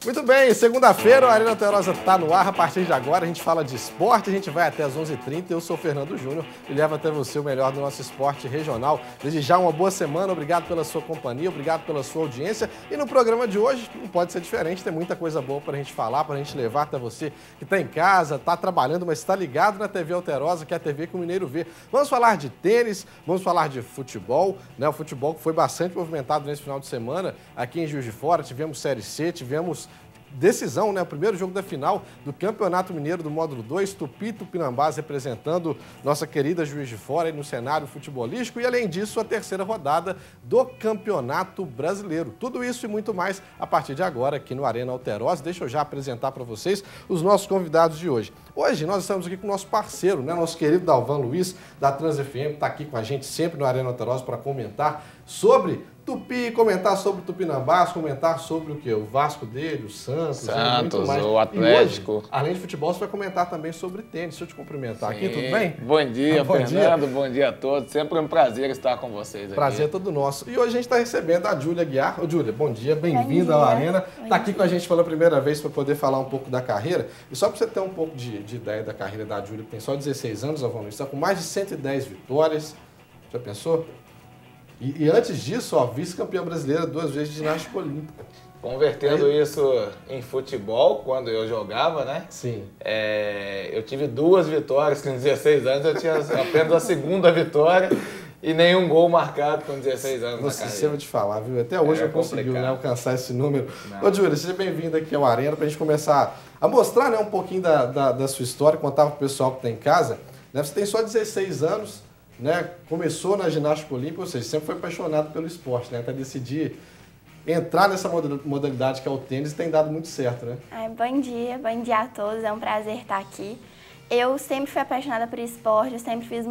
Muito bem, segunda-feira, o Arena Alterosa está no ar. A partir de agora, a gente fala de esporte, a gente vai até às 11h30. Eu sou o Fernando Júnior e levo até você o melhor do nosso esporte regional. Desde já, uma boa semana, obrigado pela sua companhia, obrigado pela sua audiência. E no programa de hoje, não pode ser diferente, tem muita coisa boa para a gente falar, para a gente levar até você que está em casa, está trabalhando, mas está ligado na TV Alterosa, que é a TV que o Mineiro vê. Vamos falar de tênis, vamos falar de futebol, né? O futebol que foi bastante movimentado nesse final de semana aqui em Juiz de Fora. Tivemos Série C, tivemos decisão, né? O primeiro jogo da final do Campeonato Mineiro do Módulo 2, Tupi e Tupinambás representando nossa querida Juiz de Fora aí no cenário futebolístico e, além disso, a terceira rodada do Campeonato Brasileiro. Tudo isso e muito mais a partir de agora aqui no Arena Alterosa. Deixa eu já apresentar para vocês os nossos convidados de hoje. Hoje nós estamos aqui com o nosso parceiro, né? Nosso querido Dalvan Luiz, da Trans FM, está aqui com a gente sempre no Arena Alterosa para comentar sobre Tupi, comentar sobre o Tupinambás, comentar sobre o quê? O Vasco dele, o Santos, muito mais. O Atlético. Hoje, além de futebol, você vai comentar também sobre tênis. Deixa eu te cumprimentar aqui, tudo bem? Bom dia, Bom Fernando. dia. Bom dia a todos. Sempre um prazer estar com vocês aqui. Prazer é todo nosso. E hoje a gente está recebendo a Júlia Guiar. Ô, Júlia, bom dia, bem-vinda à Arena. Está aqui com a gente pela primeira vez para poder falar um pouco da carreira. E só para você ter um pouco de ideia da carreira da Júlia, que tem só 16 anos, está com mais de 110 vitórias. Já pensou? E antes disso, ó, vice-campeã brasileira 2 vezes de ginástica olímpica. Convertendo isso em futebol, quando eu jogava, né? Sim. Eu tive 2 vitórias com 16 anos, eu tinha apenas a segunda vitória e nenhum gol marcado com 16 anos na carreira. Eu vou te falar, viu? Até hoje eu consegui, né, alcançar esse número. Ô, Júlia, seja bem-vinda aqui ao Arena para a gente começar a mostrar, né, um pouquinho da sua história, contar para o pessoal que está em casa. Né? Você tem só 16 anos, né? Começou na ginástica olímpica, ou seja, sempre foi apaixonado pelo esporte, né? Até decidir entrar nessa modalidade que é o tênis, tem dado muito certo, né? Bom dia a todos, é um prazer estar aqui. Eu sempre fui apaixonada por esporte, eu sempre fiz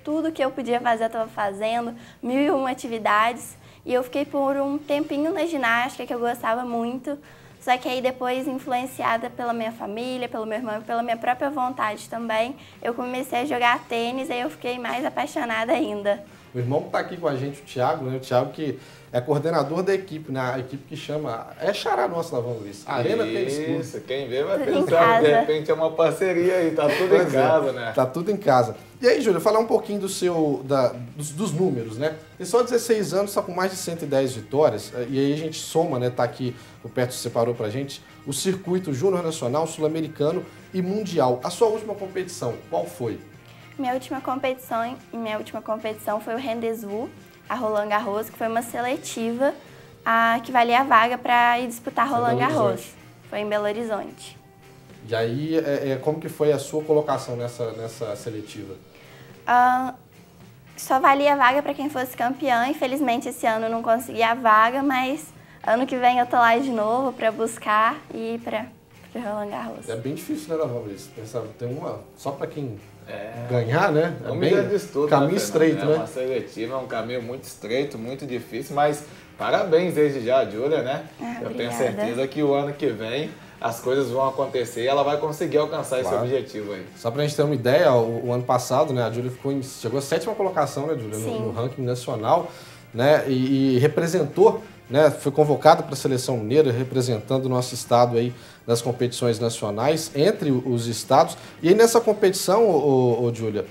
tudo que eu podia fazer eu estava fazendo, 1001 atividades, e eu fiquei por um tempinho na ginástica que eu gostava muito. Só que aí depois, influenciada pela minha família, pelo meu irmão e pela minha própria vontade também, eu comecei a jogar tênis e aí eu fiquei mais apaixonada ainda. O irmão que está aqui com a gente, o Thiago, né? O Thiago que é coordenador da equipe, né? A equipe que chama... É xará nossa, Dalvan Luiz. Arena Tênis Clube. Isso, quem vê vai pensar que de repente é uma parceria aí, tá tudo em casa, né? Tá tudo em casa. E aí, Júlia, falar um pouquinho dos números, né? Tem só 16 anos, está com mais de 110 vitórias, e aí a gente soma, né? Tá aqui, o Perto separou pra gente, o circuito Júnior Nacional, Sul-Americano e Mundial. A sua última competição, qual foi? Minha última competição foi o Rendezvous, a Roland Garros, que foi uma seletiva que valia a vaga para ir disputar Roland Garros. Foi em Belo Horizonte. E aí, como que foi a sua colocação nessa seletiva? Só valia a vaga para quem fosse campeã. Infelizmente, esse ano eu não consegui a vaga, mas ano que vem eu tô lá de novo para buscar e ir para Roland Garros. É bem difícil, né, Dalvan Luiz? Tem uma só para quem ganhar, né? É bem estudo, caminho né, estreito, né? Uma seletiva é um caminho muito estreito, muito difícil, mas parabéns desde já, Júlia, né? Eu tenho certeza que o ano que vem as coisas vão acontecer e ela vai conseguir alcançar esse objetivo aí. Só pra gente ter uma ideia, o ano passado, né, a Júlia chegou à 7ª colocação, né, Júlia, no ranking nacional, né, e representou, né, foi convocada para a seleção mineira, representando o nosso estado aí nas competições nacionais, entre os estados. E aí nessa competição, Júlia,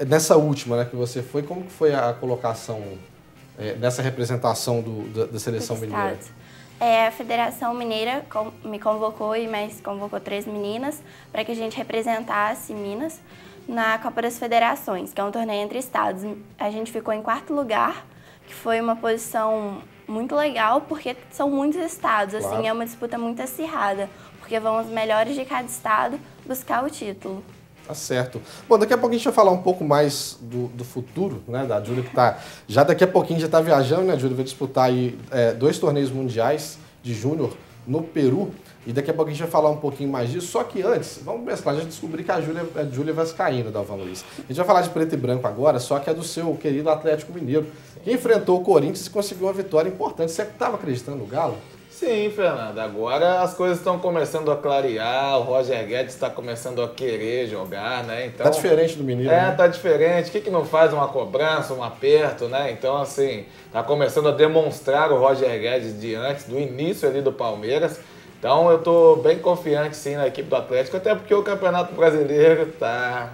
nessa última, né, que você foi, como que foi a colocação nessa representação da seleção mineira? A Federação Mineira me convocou mas convocou 3 meninas para que a gente representasse Minas na Copa das Federações, que é um torneio entre estados. A gente ficou em 4º lugar, que foi uma posição muito legal, porque são muitos estados, assim, é uma disputa muito acirrada, porque vão os melhores de cada estado buscar o título. Tá certo. Bom, daqui a pouco a gente vai falar um pouco mais do futuro, né, da Júlia, que tá, já daqui a pouquinho já está viajando, né, Júlia, vai disputar aí 2 torneios mundiais de júnior no Peru, e daqui a pouco a gente vai falar um pouquinho mais disso, só que antes, vamos mesclar, já descobri que a Júlia é vascaína, Dalvan Luiz. A gente vai falar de preto e branco agora, só que é do seu querido Atlético Mineiro, que enfrentou o Corinthians e conseguiu uma vitória importante. Você estava acreditando no Galo? Sim, Fernando. Agora as coisas estão começando a clarear, o Roger Guedes está começando a querer jogar, né? Então, tá diferente do Mineiro, né? Tá diferente. O que não faz uma cobrança, um aperto, né? Então, assim, tá começando a demonstrar o Roger Guedes de antes, do início ali do Palmeiras. Então eu estou bem confiante sim na equipe do Atlético, até porque o Campeonato Brasileiro tá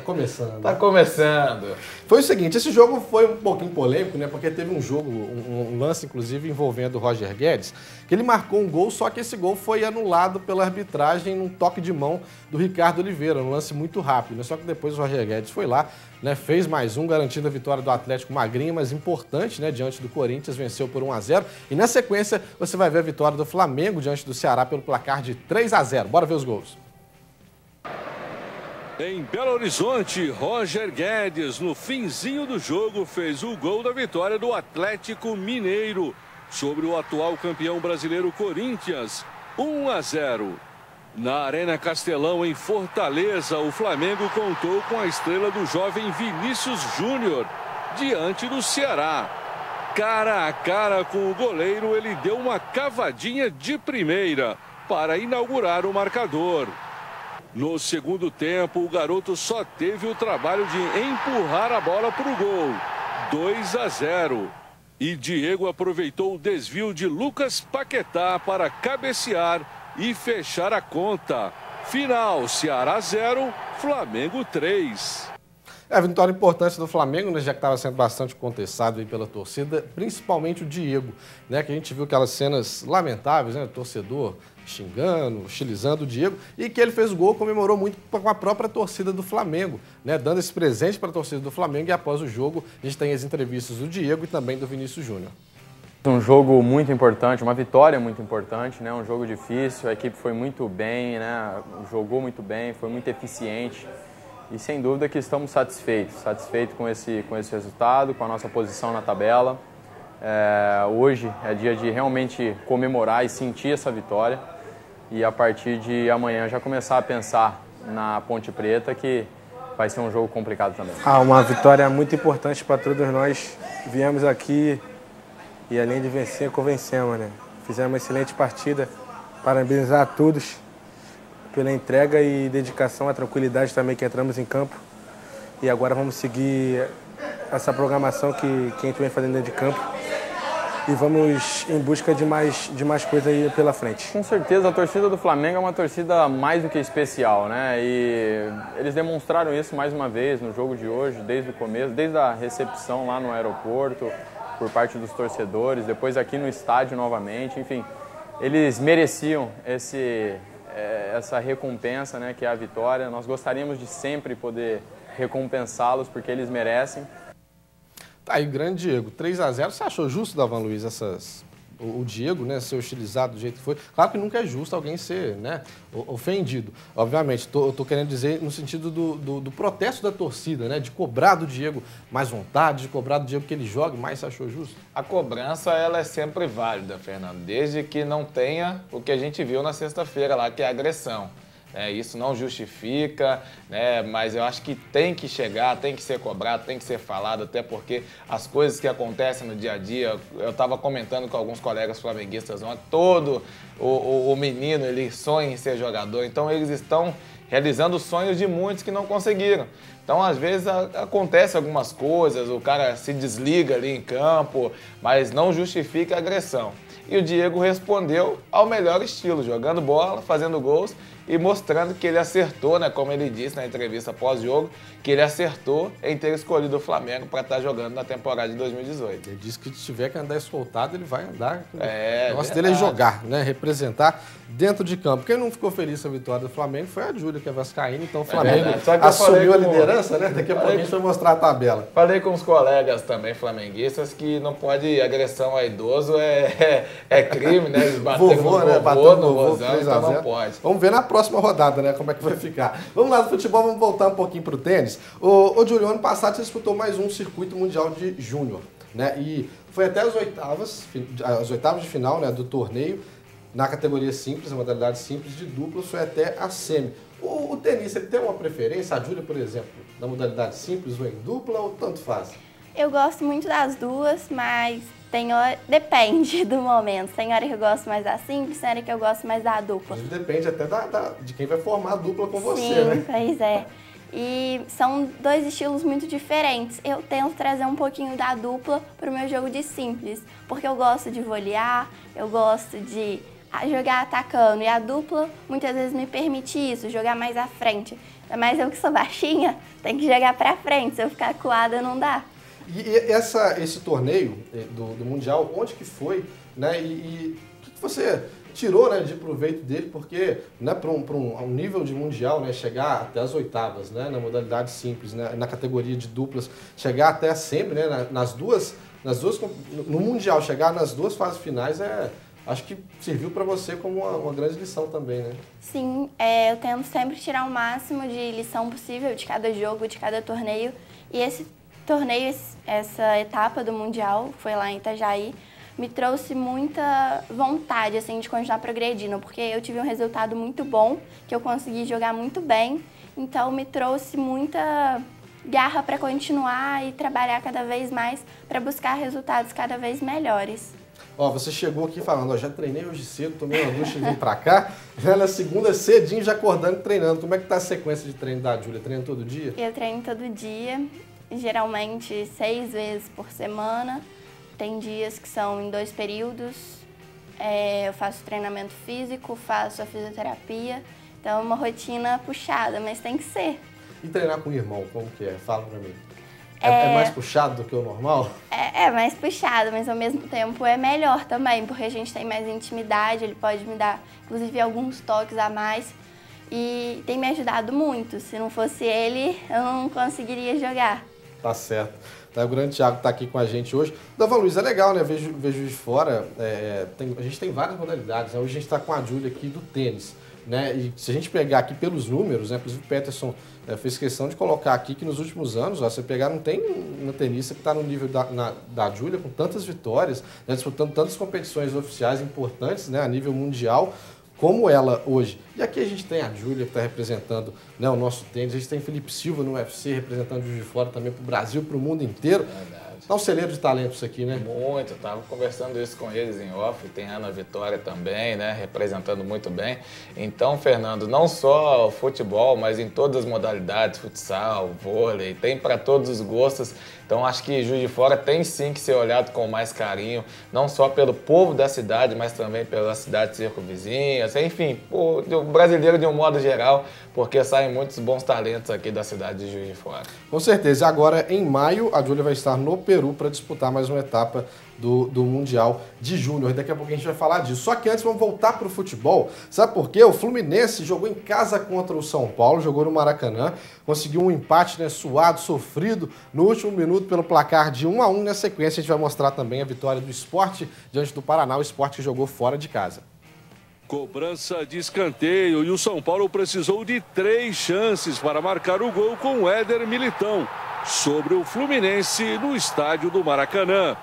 começando. Tá começando. Foi o seguinte, esse jogo foi um pouquinho polêmico, né? Porque teve um lance, inclusive, envolvendo o Roger Guedes, que ele marcou um gol, só que esse gol foi anulado pela arbitragem num toque de mão do Ricardo Oliveira, um lance muito rápido, né? Só que depois o Roger Guedes foi lá, né, fez mais um, garantindo a vitória do Atlético magrinha, mas importante, né, diante do Corinthians, venceu por 1-0. E na sequência, você vai ver a vitória do Flamengo diante do Ceará pelo placar de 3-0. Bora ver os gols. Em Belo Horizonte, Roger Guedes, no finzinho do jogo, fez o gol da vitória do Atlético Mineiro sobre o atual campeão brasileiro Corinthians, 1-0. Na Arena Castelão, em Fortaleza, o Flamengo contou com a estrela do jovem Vinícius Júnior, diante do Ceará. Cara a cara com o goleiro, ele deu uma cavadinha de primeira para inaugurar o marcador. No segundo tempo, o garoto só teve o trabalho de empurrar a bola para o gol, 2-0. E Diego aproveitou o desvio de Lucas Paquetá para cabecear e fechar a conta. Final, Ceará 0, Flamengo 3. A vitória importante do Flamengo, né, já que estava sendo bastante contestado aí pela torcida, principalmente o Diego, né, que a gente viu aquelas cenas lamentáveis, né, o torcedor xingando, hostilizando o Diego, e que ele fez o gol, comemorou muito com a própria torcida do Flamengo, né, dando esse presente para a torcida do Flamengo, e após o jogo a gente tem as entrevistas do Diego e também do Vinícius Júnior. Um jogo muito importante, uma vitória muito importante, né, um jogo difícil, a equipe foi muito bem, né, jogou muito bem, foi muito eficiente. E sem dúvida que estamos satisfeitos com esse resultado, com a nossa posição na tabela. Hoje é dia de realmente comemorar e sentir essa vitória. E a partir de amanhã já começar a pensar na Ponte Preta, que vai ser um jogo complicado também. Uma vitória muito importante para todos nós. Viemos aqui e além de vencer, convencemos, né? Fizemos uma excelente partida. Parabenizar a todos pela entrega e dedicação, a tranquilidade também que entramos em campo. E agora vamos seguir essa programação que a gente vem fazendo dentro de campo. E vamos em busca de mais coisa aí pela frente. Com certeza, a torcida do Flamengo é uma torcida mais do que especial, né? E eles demonstraram isso mais uma vez no jogo de hoje, desde o começo, desde a recepção lá no aeroporto, por parte dos torcedores, depois aqui no estádio novamente, enfim. Eles mereciam essa recompensa, né, que é a vitória. Nós gostaríamos de sempre poder recompensá-los, porque eles merecem. Tá aí, grande Diego, 3-0. Você achou justo, Davan Luiz, o Diego, né, ser hostilizado do jeito que foi? Claro que nunca é justo alguém ser, né, ofendido. Obviamente, eu tô querendo dizer no sentido do protesto da torcida, né, de cobrar do Diego mais vontade, de cobrar do Diego que ele jogue mais. Você achou justo? A cobrança, ela é sempre válida, Fernando, desde que não tenha o que a gente viu na sexta-feira lá, que é a agressão. Isso não justifica, né, mas eu acho que tem que chegar, tem que ser cobrado, tem que ser falado, até porque as coisas que acontecem no dia a dia, eu estava comentando com alguns colegas flamenguistas ontem, todo o menino, ele sonha em ser jogador, então eles estão realizando sonhos de muitos que não conseguiram. Então, às vezes, acontece algumas coisas, o cara se desliga ali em campo, mas não justifica a agressão. E o Diego respondeu ao melhor estilo, jogando bola, fazendo gols e mostrando que ele acertou, né, como ele disse na entrevista pós-jogo, que ele acertou em ter escolhido o Flamengo para estar jogando na temporada de 2018. Ele disse que se tiver que andar escoltado, ele vai andar. O negócio dele é jogar, né, representar dentro de campo. Quem não ficou feliz com a vitória do Flamengo foi a Júlia, que é vascaína, então o Flamengo assumiu a liderança, né? Daqui a pouco a gente vai mostrar a tabela. Falei com os colegas também flamenguistas que não pode, agressão a idoso é crime, né? Eles bateram no vovô, no vozão, então não pode. Vamos ver na próxima rodada, né, como é que vai ficar. Vamos lá do futebol, vamos voltar um pouquinho pro tênis. O Júlio, ano passado você disputou mais um circuito mundial de júnior, né? E foi até as oitavas de final, né, do torneio. Na categoria simples, a modalidade simples de dupla, foi até a semi. O tenista, ele tem uma preferência? A Júlia, por exemplo, na modalidade simples ou em dupla, ou tanto faz? Eu gosto muito das duas, mas depende do momento. Tem hora que eu gosto mais da simples, tem hora que eu gosto mais da dupla. Depende até de quem vai formar a dupla com você, né? Sim, pois é. E são dois estilos muito diferentes. Eu tento trazer um pouquinho da dupla para o meu jogo de simples, porque eu gosto de volear, eu gosto de a jogar atacando. E a dupla muitas vezes me permite isso, jogar mais à frente. Mas eu que sou baixinha, tem que jogar pra frente. Se eu ficar acuada, não dá. E esse torneio do Mundial, onde que foi, né? E o que você tirou, né, de proveito dele? Porque, né, para um nível de Mundial, né, chegar até as oitavas, né, na modalidade simples, né, na categoria de duplas, chegar até sempre, né, no Mundial, chegar nas duas fases finais, acho que serviu para você como uma grande lição também, né? Sim, eu tento sempre tirar o máximo de lição possível de cada jogo, de cada torneio. E esse torneio, essa etapa do Mundial, foi lá em Itajaí, me trouxe muita vontade, assim, de continuar progredindo, porque eu tive um resultado muito bom, que eu consegui jogar muito bem, então me trouxe muita garra para continuar e trabalhar cada vez mais para buscar resultados cada vez melhores. Ó, você chegou aqui falando, ó, já treinei hoje cedo, tomei uma ducha e vim pra cá, já na segunda cedinho, já acordando e treinando. Como é que tá a sequência de treino da Júlia? Treina todo dia? Eu treino todo dia, geralmente 6 vezes por semana. Tem dias que são em 2 períodos, eu faço treinamento físico, faço a fisioterapia, então é uma rotina puxada, mas tem que ser. E treinar com o irmão, como que é? Fala pra mim. É mais puxado do que o normal? É mais puxado, mas ao mesmo tempo é melhor também, porque a gente tem mais intimidade, ele pode me dar, inclusive, alguns toques a mais e tem me ajudado muito. Se não fosse ele, eu não conseguiria jogar. Tá certo. O grande Thiago está aqui com a gente hoje. Davan Luiz, é legal, né? Vejo de fora, a gente tem várias modalidades, né? Hoje a gente está com a Júlia aqui do tênis, né? E se a gente pegar aqui pelos números, né? Inclusive o Peterson fez questão de colocar aqui que nos últimos anos, ó, você pegar, não tem uma tenista que está no nível da Júlia com tantas vitórias, né? Disputando tantas competições oficiais importantes, né? A nível mundial, como ela hoje. E aqui a gente tem a Júlia, que está representando, né, o nosso tênis. A gente tem Felipe Silva no UFC, representando o Juiz de Fora também para o Brasil, para o mundo inteiro. Verdade. Tá um celeiro de talentos aqui, né? Muito, estava conversando isso com eles em off, tem a Ana Vitória também, né, representando muito bem. Então, Fernando, não só o futebol, mas em todas as modalidades, futsal, vôlei, tem para todos os gostos. Então, acho que Juiz de Fora tem sim que ser olhado com mais carinho, não só pelo povo da cidade, mas também pela cidade circunvizinhas, enfim, o brasileiro de um modo geral, porque saem muitos bons talentos aqui da cidade de Juiz de Fora. Com certeza. E agora, em maio, a Júlia vai estar no Peru para disputar mais uma etapa do Mundial de Júnior. Daqui a pouco a gente vai falar disso. Só que antes vamos voltar para o futebol. Sabe por quê? O Fluminense jogou em casa contra o São Paulo, jogou no Maracanã, conseguiu um empate, né, suado, sofrido, no último minuto pelo placar de 1-1. Na sequência a gente vai mostrar também a vitória do Sport diante do Paraná, o Sport que jogou fora de casa. Cobrança de escanteio e o São Paulo precisou de 3 chances para marcar o gol com o Éder Militão sobre o Fluminense no estádio do Maracanã.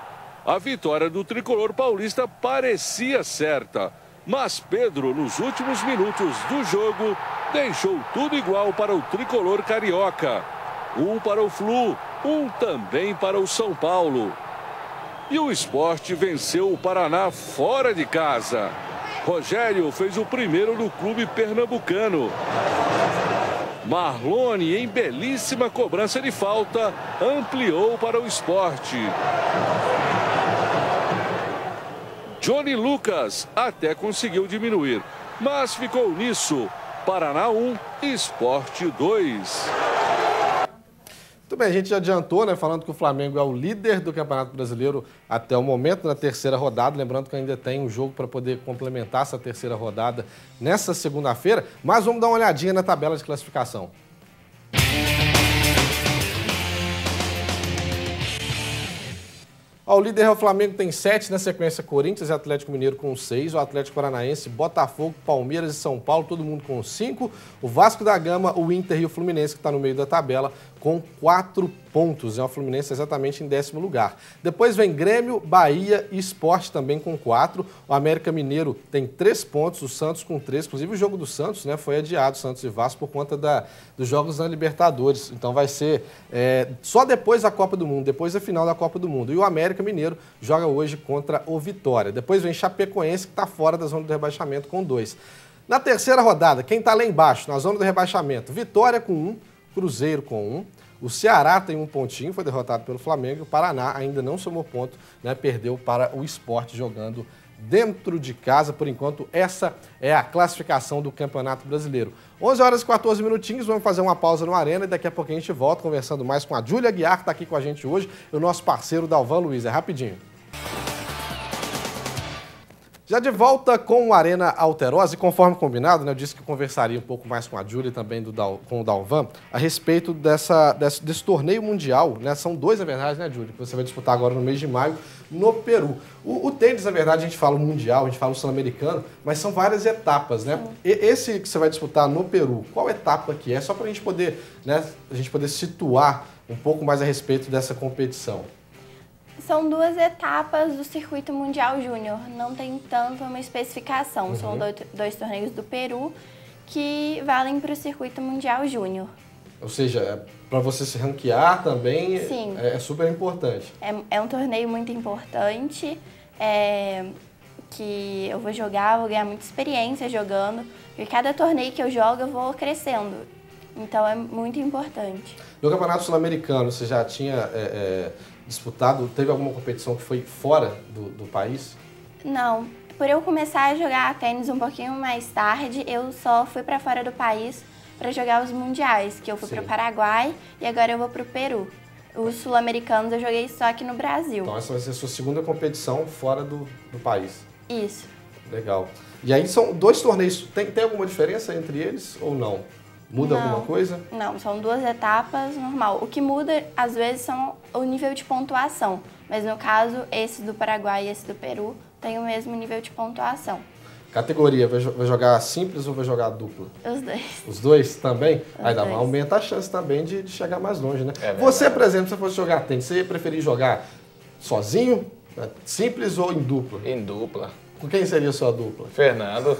A vitória do tricolor paulista parecia certa, mas Pedro, nos últimos minutos do jogo, deixou tudo igual para o tricolor carioca. 1 para o Flu, 1 também para o São Paulo. E o Sport venceu o Paraná fora de casa. Rogério fez o primeiro no clube pernambucano. Marlone, em belíssima cobrança de falta, ampliou para o Sport. Johnny Lucas até conseguiu diminuir, mas ficou nisso. Paraná 1, Sport 2. Muito bem, a gente já adiantou, né, falando que o Flamengo é o líder do Campeonato Brasileiro até o momento, na terceira rodada. Lembrando que ainda tem um jogo para poder complementar essa terceira rodada nessa segunda-feira. Mas vamos dar uma olhadinha na tabela de classificação. Ó, o líder é o Flamengo, tem 7, na sequência Corinthians e Atlético Mineiro com 6, o Atlético Paranaense, Botafogo, Palmeiras e São Paulo, todo mundo com 5, o Vasco da Gama, o Inter e o Fluminense, que está no meio da tabela, com 4 pontos. É o Fluminense exatamente em 10º lugar. Depois vem Grêmio, Bahia e Sport também com 4. O América Mineiro tem 3 pontos, o Santos com 3. Inclusive o jogo do Santos, né, foi adiado, Santos e Vasco, por conta dos jogos na Libertadores. Então vai ser só depois da Copa do Mundo, depois da final da Copa do Mundo. E o América Mineiro joga hoje contra o Vitória. Depois vem Chapecoense, que está fora da zona do rebaixamento, com 2. Na terceira rodada, quem está lá embaixo, na zona do rebaixamento? Vitória com 1, Cruzeiro com 1. O Ceará tem 1 pontinho, foi derrotado pelo Flamengo. O Paraná ainda não somou ponto, né, perdeu para o Sport jogando dentro de casa. Por enquanto, essa é a classificação do Campeonato Brasileiro. 11 horas e 14 minutinhos, vamos fazer uma pausa no Arena e daqui a pouco a gente volta conversando mais com a Júlia Guiar, que está aqui com a gente hoje, e o nosso parceiro Dalvan Luiz. É rapidinho. Já de volta com o Arena Alterosa, conforme combinado, né, eu disse que eu conversaria um pouco mais com a Júlia e também com o Dalvan a respeito desse torneio mundial, né? São dois, na verdade, né, Júlia, que você vai disputar agora no mês de maio no Peru. O tênis, na verdade, a gente fala o mundial, a gente fala o sul-americano, mas são várias etapas, né? Esse que você vai disputar no Peru, qual etapa que é? Só para a gente poder, né, situar um pouco mais a respeito dessa competição. São duas etapas do Circuito Mundial Júnior, não tem tanto uma especificação. São dois torneios do Peru que valem para o Circuito Mundial Júnior. Ou seja, para você se ranquear também. Sim. É super importante. É um torneio muito importante, que eu vou jogar, vou ganhar muita experiência jogando, e cada torneio que eu jogo eu vou crescendo, então é muito importante. No Campeonato Sul-Americano, você já tinha disputado, teve alguma competição que foi fora do país? Não, por eu começar a jogar tênis um pouquinho mais tarde, eu só fui para fora do país para jogar os mundiais, que eu fui para o Paraguai e agora eu vou para o Peru. Os sul-americanos eu joguei só aqui no Brasil. Então essa vai ser a sua segunda competição fora do país. Isso. Legal. E aí são dois torneios, tem alguma diferença entre eles ou não? Muda alguma coisa? Não, são duas etapas normal. O que muda, às vezes, são o nível de pontuação. Mas, no caso, esse do Paraguai e esse do Peru tem o mesmo nível de pontuação. Categoria, vai jogar simples ou vai jogar dupla? Os dois. Os dois também? Aí dois. Aumenta a chance também de chegar mais longe, né? Você, por exemplo, se você fosse jogar tênis, você ia preferir jogar sozinho, simples ou em dupla? Em dupla. Com quem seria a sua dupla? Fernando.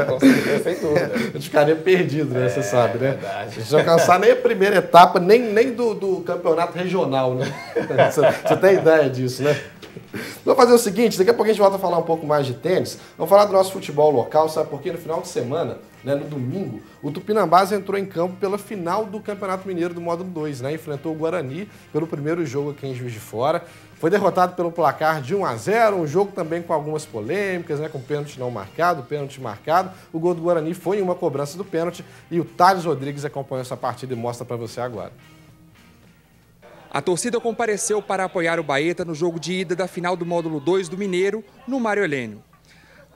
Com certeza, sem dúvida. Eu ficaria perdido, né? Você sabe, né? Verdade. A gente não alcançar nem a primeira etapa, nem do campeonato regional, né? Você tem ideia disso, né? Vamos fazer o seguinte, daqui a pouco a gente volta a falar um pouco mais de tênis. Vamos falar do nosso futebol local, sabe? Porque no final de semana, né, no domingo, o Tupinambás entrou em campo pela final do Campeonato Mineiro do Módulo 2, né? Enfrentou o Guarani pelo primeiro jogo aqui em Juiz de Fora. Foi derrotado pelo placar de 1-0, um jogo também com algumas polêmicas, né? Com pênalti não marcado, pênalti marcado. O gol do Guarani foi em uma cobrança do pênalti e o Thales Rodrigues acompanhou essa partida e mostra para você agora. A torcida compareceu para apoiar o Baeta no jogo de ida da final do Módulo 2 do Mineiro, no Mário Helênio.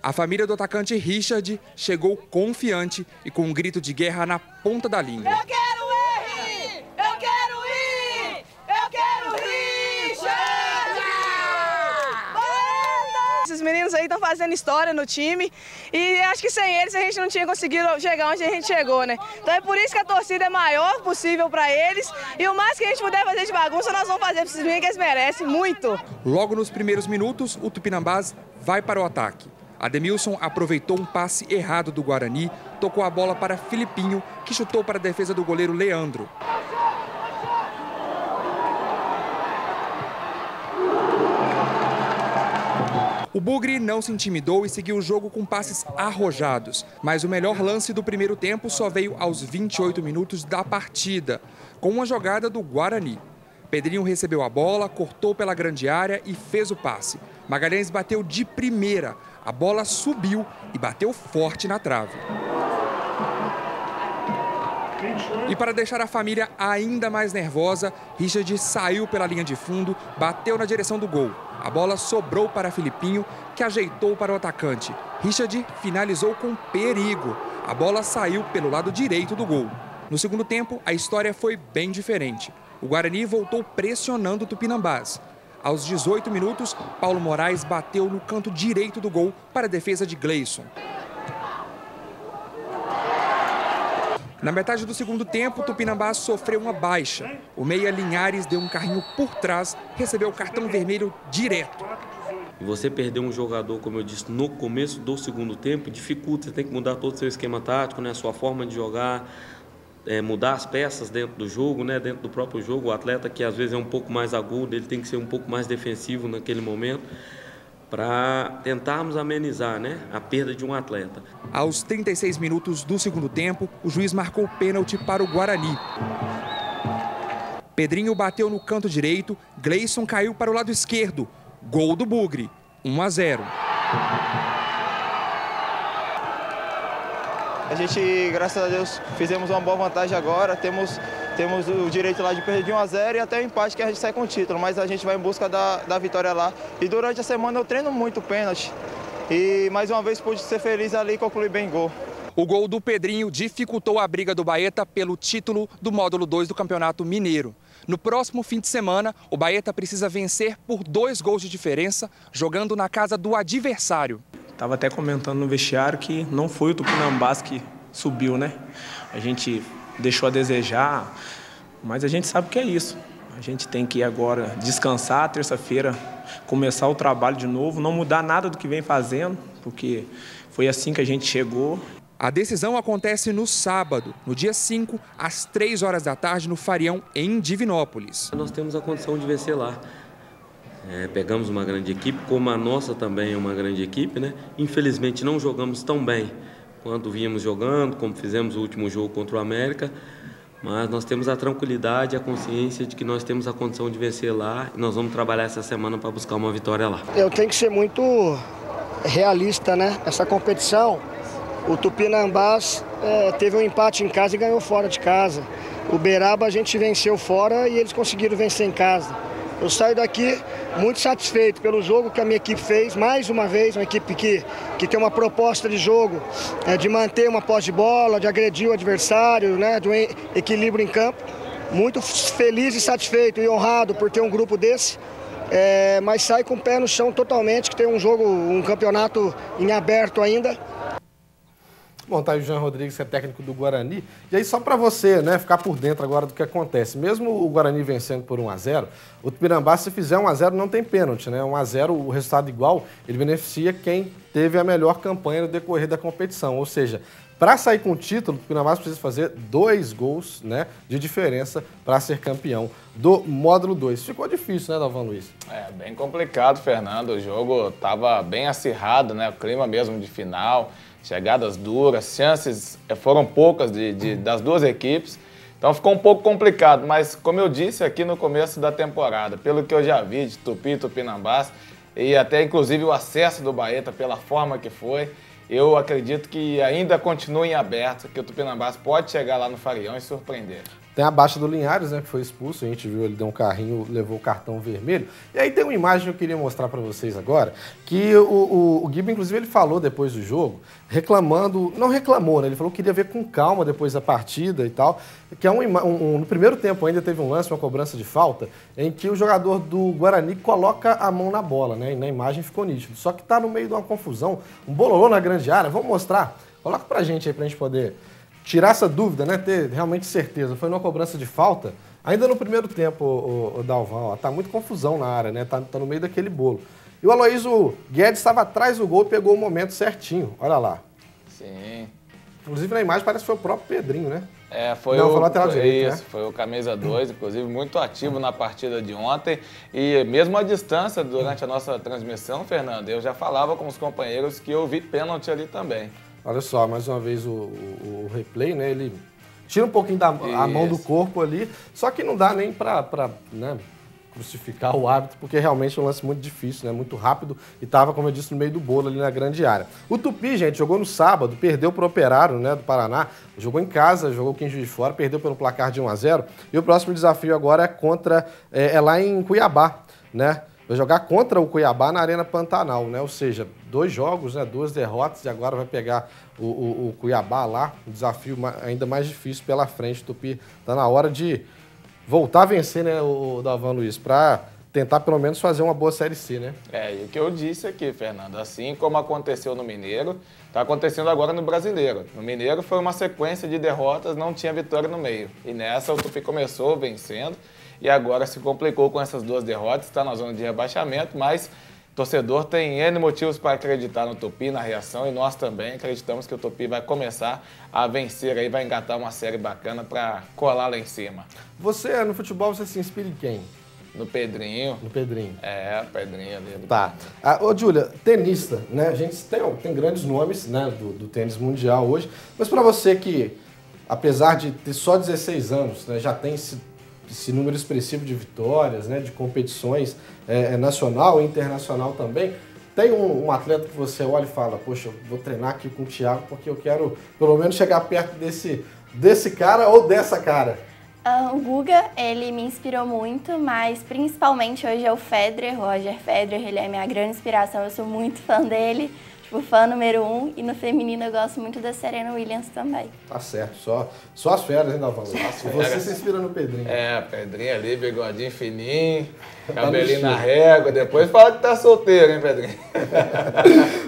A família do atacante Richard chegou confiante e com um grito de guerra na ponta da língua. Eu quero R! Eu quero ir! Eu quero Richard! Esses meninos aí estão fazendo história no time e acho que sem eles a gente não tinha conseguido chegar onde a gente chegou, né? Então é por isso que a torcida é maior possível para eles e o mais que a gente puder fazer de bagunça nós vamos fazer para esses meninos que eles merecem muito. Logo nos primeiros minutos, o Tupinambás vai para o ataque. Ademilson aproveitou um passe errado do Guarani, tocou a bola para Filipinho, que chutou para a defesa do goleiro Leandro. O Bugre não se intimidou e seguiu o jogo com passes arrojados, mas o melhor lance do primeiro tempo só veio aos 28 minutos da partida, com uma jogada do Guarani. Pedrinho recebeu a bola, cortou pela grande área e fez o passe. Magalhães bateu de primeira, a bola subiu e bateu forte na trave. E para deixar a família ainda mais nervosa, Richard saiu pela linha de fundo, bateu na direção do gol. A bola sobrou para Filipinho, que ajeitou para o atacante. Richard finalizou com perigo. A bola saiu pelo lado direito do gol. No segundo tempo, a história foi bem diferente. O Guarani voltou pressionando o Tupinambás. Aos 18 minutos, Paulo Moraes bateu no canto direito do gol para a defesa de Gleison. Na metade do segundo tempo, o Tupinambás sofreu uma baixa. O meia Linhares deu um carrinho por trás, recebeu o cartão vermelho direto. E você perder um jogador, como eu disse, no começo do segundo tempo, dificulta. Você tem que mudar todo o seu esquema tático, né, a sua forma de jogar, mudar as peças dentro do jogo, né, dentro do próprio jogo. O atleta que às vezes é um pouco mais agudo, ele tem que ser um pouco mais defensivo naquele momento, para tentarmos amenizar, né, a perda de um atleta. Aos 36 minutos do segundo tempo, o juiz marcou pênalti para o Guarani. Pedrinho bateu no canto direito, Gleison caiu para o lado esquerdo. Gol do Bugre, 1-0. A gente, graças a Deus, fizemos uma boa vantagem agora, temos o direito lá de perder de 1 a 0 e até o empate que a gente sai com o título, mas a gente vai em busca da vitória lá. E durante a semana eu treino muito pênalti e mais uma vez pude ser feliz ali e concluir bem o gol. O gol do Pedrinho dificultou a briga do Baeta pelo título do módulo 2 do Campeonato Mineiro. No próximo fim de semana, o Baeta precisa vencer por 2 gols de diferença, jogando na casa do adversário. Estava até comentando no vestiário que não foi o Tupinambás que subiu, né? A gente deixou a desejar, mas a gente sabe que é isso. A gente tem que agora descansar, terça-feira começar o trabalho de novo, não mudar nada do que vem fazendo, porque foi assim que a gente chegou. A decisão acontece no sábado, no dia 5, às 3 horas da tarde, no Farião, em Divinópolis. Nós temos a condição de vencer lá. Pegamos uma grande equipe, como a nossa também é uma grande equipe, né? Infelizmente não jogamos tão bem quanto vínhamos jogando, como fizemos o último jogo contra o América, mas nós temos a tranquilidade e a consciência de que nós temos a condição de vencer lá e nós vamos trabalhar essa semana para buscar uma vitória lá. Eu tenho que ser muito realista, né? Essa competição, o Tupinambás teve um empate em casa e ganhou fora de casa. O Beraba a gente venceu fora e eles conseguiram vencer em casa. Eu saio daqui muito satisfeito pelo jogo que a minha equipe fez, mais uma vez, uma equipe que tem uma proposta de jogo, de manter uma posse de bola, de agredir o adversário, né, de um equilíbrio em campo. Muito feliz e satisfeito e honrado por ter um grupo desse, mas sai com o pé no chão totalmente, que tem um campeonato em aberto ainda. Bom, tá aí o Jean Rodrigues, que é técnico do Guarani. E aí, só para você, né, ficar por dentro agora do que acontece. Mesmo o Guarani vencendo por 1 a 0, o Tupinambás, se fizer 1 a 0, não tem pênalti, né? 1 a 0, o resultado igual, ele beneficia quem teve a melhor campanha no decorrer da competição. Ou seja, para sair com o título, o Tupinambás precisa fazer 2 gols, né, de diferença para ser campeão do módulo 2. Ficou difícil, né, Dalvan Luiz? Bem complicado, Fernando. O jogo estava bem acirrado, né? O clima mesmo de final. Chegadas duras, chances foram poucas das duas equipes, então ficou um pouco complicado, mas como eu disse aqui no começo da temporada, pelo que eu já vi de Tupi e Tupinambás, e até inclusive o acesso do Baeta pela forma que foi, eu acredito que ainda continua em aberto, que o Tupinambás pode chegar lá no Farião e surpreender. Tem a baixa do Linhares, né, que foi expulso, a gente viu, ele deu um carrinho, levou o cartão vermelho. E aí tem uma imagem que eu queria mostrar para vocês agora, que o Guiba, inclusive, ele falou depois do jogo, reclamando, não reclamou, né, ele falou que queria ver com calma depois da partida e tal, que é no primeiro tempo ainda teve um lance, uma cobrança de falta, em que o jogador do Guarani coloca a mão na bola, né, e na imagem ficou nítido. Só que tá no meio de uma confusão, um bololô na grande área, vamos mostrar? Coloca pra gente aí, pra gente poder tirar essa dúvida, né? Ter realmente certeza. Foi numa cobrança de falta, ainda no primeiro tempo, o Dalvan, ó, tá muito confusão na área, né? Tá no meio daquele bolo. E o Aloysio Guedes estava atrás do gol e pegou o momento certinho. Olha lá. Sim. Inclusive na imagem parece que foi o próprio Pedrinho, né? Foi o lateral direito, isso, né? Foi o camisa 2, inclusive muito ativo na partida de ontem. E mesmo à distância, durante a nossa transmissão, Fernando, eu já falava com os companheiros que eu vi pênalti ali também. Olha só, mais uma vez o replay, né? Ele tira um pouquinho a mão do corpo ali, só que não dá nem para né, crucificar o árbitro, porque realmente é um lance muito difícil, né? Muito rápido e estava, como eu disse, no meio do bolo ali na grande área. O Tupi, gente, jogou no sábado, perdeu para o Operário, né, do Paraná, jogou em casa, jogou aqui em Juiz de Fora, perdeu pelo placar de 1 a 0. E o próximo desafio agora é lá em Cuiabá, né? Vai jogar contra o Cuiabá na Arena Pantanal, né? Ou seja, 2 jogos, né? 2 derrotas e agora vai pegar o Cuiabá lá, um desafio ainda mais difícil pela frente. O Tupi tá na hora de voltar a vencer, né, o Dalvan Luiz, para tentar pelo menos fazer uma boa Série C, né? E o que eu disse aqui, Fernando, assim como aconteceu no Mineiro, está acontecendo agora no Brasileiro. No Mineiro foi uma sequência de derrotas, não tinha vitória no meio. E nessa o Tupi começou vencendo e agora se complicou com essas 2 derrotas, está na zona de rebaixamento, mas o torcedor tem N motivos para acreditar no Tupi, na reação, e nós também acreditamos que o Tupi vai começar a vencer, aí vai engatar uma série bacana para colar lá em cima. Você, no futebol, você se inspira em quem? No Pedrinho. No Pedrinho. Pedrinho ali. Tá. Ô, Júlia, tenista, né? A gente tem grandes nomes, né, do tênis mundial hoje, mas para você que, apesar de ter só 16 anos, né, já tem esse número expressivo de vitórias, né, de competições nacional e internacional também, Tem um atleta que você olha e fala, poxa, eu vou treinar aqui com o Thiago porque eu quero pelo menos chegar perto desse cara ou dessa cara? O Guga, ele me inspirou muito, mas principalmente hoje é o Federer, Roger Federer, ele é minha grande inspiração, eu sou muito fã dele, tipo, fã número 1, e no feminino eu gosto muito da Serena Williams também. Tá certo, só as feras, hein, Dalvan? Você se inspira no Pedrinho. Pedrinho ali, bigodinho fininho, cabelinho na régua, depois fala que tá solteiro, hein, Pedrinho?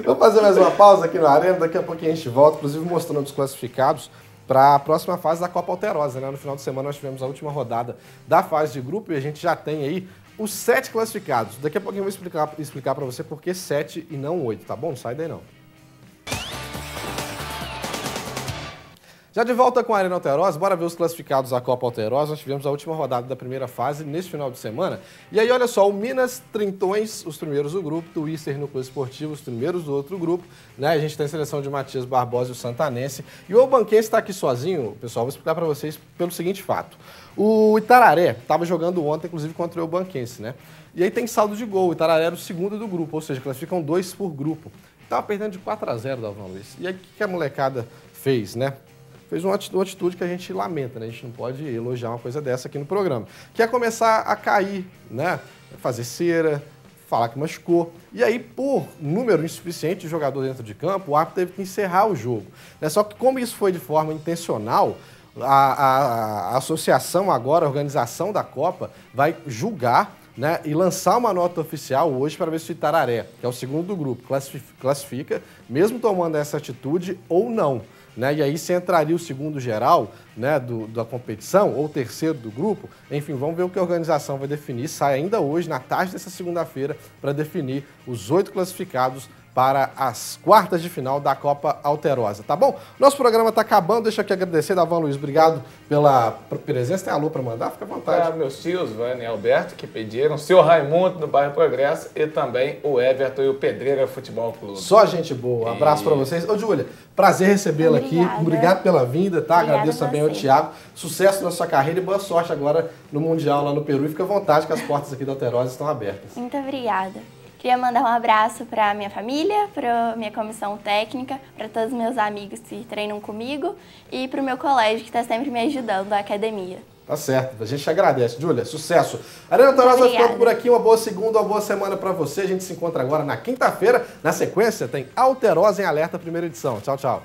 Vamos fazer mais uma pausa aqui na Arena, daqui a pouquinho a gente volta, inclusive mostrando os classificados para a próxima fase da Copa Alterosa, né? No final de semana nós tivemos a última rodada da fase de grupo e a gente já tem aí os 7 classificados. Daqui a pouquinho eu vou explicar para você por que 7 e não 8, tá bom? Não sai daí não. Já de volta com a Arena Alterosa, bora ver os classificados da Copa Alterosa. Nós tivemos a última rodada da primeira fase nesse final de semana. E aí, olha só, o Minas Trintões, os primeiros do grupo, do Twister Núcleo Esportivo, os primeiros do outro grupo. Né? A gente tem a seleção de Matias Barbosa e o Santanense. E o Obanquense está aqui sozinho, pessoal, vou explicar para vocês pelo seguinte fato. O Itararé estava jogando ontem, inclusive, contra o Obanquense, né? E aí tem saldo de gol. O Itararé era o segundo do grupo, ou seja, classificam 2 por grupo. Estava perdendo de 4-0, Dalvan Luiz. E aí, o que a molecada fez, né? Fez uma atitude que a gente lamenta, né? A gente não pode elogiar uma coisa dessa aqui no programa. Que é começar a cair, né? Fazer cera, falar que machucou. E aí, por número insuficiente de jogador dentro de campo, o árbitro teve que encerrar o jogo. Né? Só que como isso foi de forma intencional, a associação agora, a organização da Copa, vai julgar, né, e lançar uma nota oficial hoje para ver se o Itararé, que é o segundo do grupo, classifica, mesmo tomando essa atitude ou não. Né? E aí se entraria o segundo geral, né, da competição, ou o terceiro do grupo. Enfim, vamos ver o que a organização vai definir. Sai ainda hoje, na tarde dessa segunda-feira, para definir os 8 classificados para as quartas de final da Copa Alterosa, tá bom? Nosso programa está acabando, deixa eu aqui agradecer, Dalvan Luiz, obrigado pela presença. Tem alô para mandar? Fica à vontade. Meus tios, Vânia e Alberto, que pediram, o senhor Raimundo, do bairro Progresso, e também o Everton e o Pedreira Futebol Clube. Só gente boa, um abraço para vocês. Ô, Júlia, prazer recebê-la aqui, obrigado pela vinda, tá? Agradeço também ao Thiago, sucesso na sua carreira e boa sorte agora no Mundial lá no Peru, e fica à vontade que as portas aqui da Alterosa estão abertas. Muito obrigada. Queria mandar um abraço para minha família, para minha comissão técnica, para todos os meus amigos que treinam comigo e para o meu colégio que está sempre me ajudando, a academia. Tá certo, a gente agradece. Júlia, sucesso. Arena Alterosa vai ficando por aqui, uma boa segunda, uma boa semana para você. A gente se encontra agora na quinta-feira. Na sequência tem Alterosa em Alerta, primeira edição. Tchau, tchau.